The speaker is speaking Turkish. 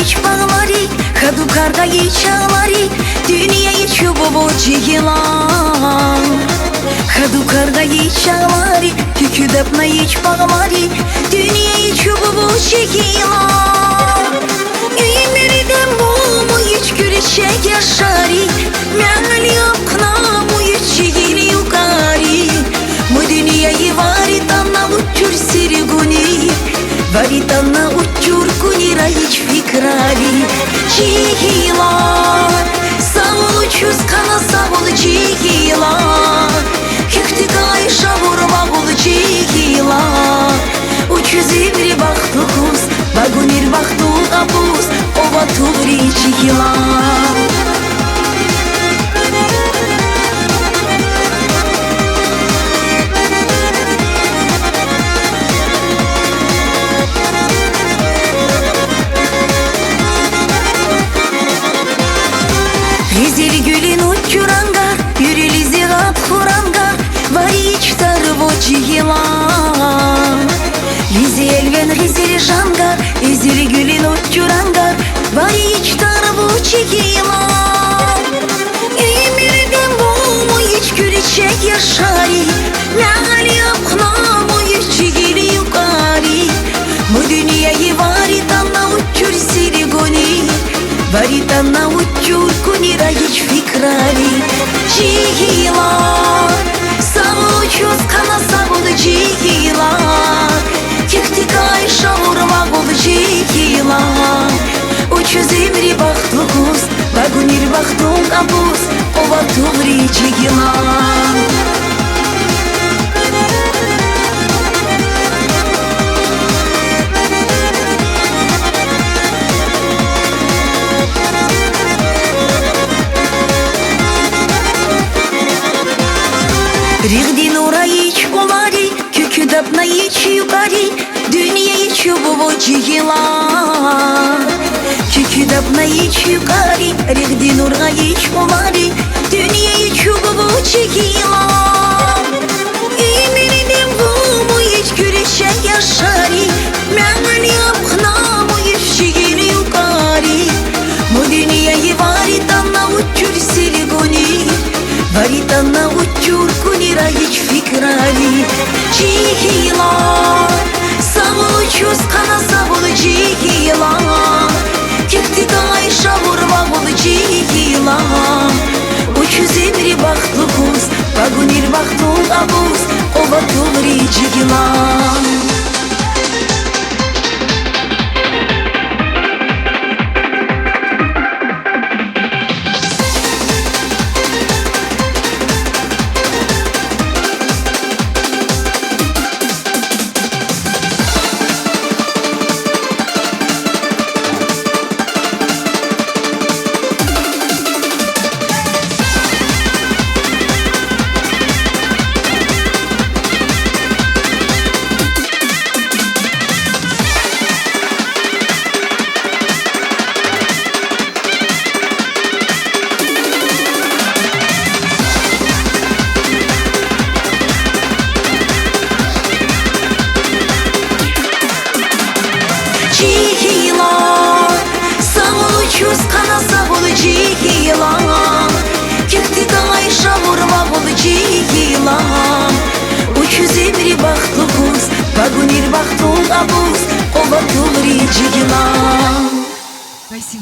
iç bağları, kadı karga iç ağları, dünya iç boboçigilan. Kadı karga iç ağları, kükü dapna iç bağları, dünya iç boboçigilan. Üyümlerden boğumu iç güreşek yaşarı, meğali aknamu iç çigili yukarı. Bu dünyayı varitanla uçur sirguni, varitanla uçur kunira hiç fikrali. Çiğilar, savul uçuz kana savul çiğilar. Köktü kayışa vurma bul çiğilar. Uçuz imri baktukuz, bagunir baktuk abuz, ova tuvri çiğilar. Rizeli gülün uçuranga, yürüli zirat kuranga, var iç tarvo çiğilan. Rize elven rizeli janga, rizeli gülün uçuranga, var iç tarvo çiğilan. Emirden boğumu iç güreşek yaşarı, meğali aknamu iç çigili yukarı. Bu dünyayı varitanla uçur sirgoni, varitanla uçur kunira hiç fikrali. Çiğilar, savul uçuz kana savul çiğilar. Kekti kayışa vurma bul çiğilar. Uçuz emri baktukuz, bagunir baktuk abuz, ova tuvri çiğilar. Rigdi nura iç bolari, kükü dapna iç yukarı, dünya iç boboçigilan. Kükü dapna iç yukarı, rigdi nura iç bolari, dünya iç boboçigilan. Emirden boğumu iç güreşek yaşarı, meğali aknamu iç çigili yukarı. Bu dünyayı varitanla uçur sirgoni, varitanla uçur kunira hiç fikrali. Çiğilar, savul uçuz kana savul çiğilar. Kekti kayışa vurma bul çiğilar. Uçuz emri baktukuz, bagunir baktuk abuz, ova tuvri çiğilar. Çiğilar, savul uçuz kana savul çiğilar. Kekti kayışa vurma bul çiğilar. Uçuz emri baktukuz, bagunir baktuk abuz, ova tuvri çiğilar. Спасибо.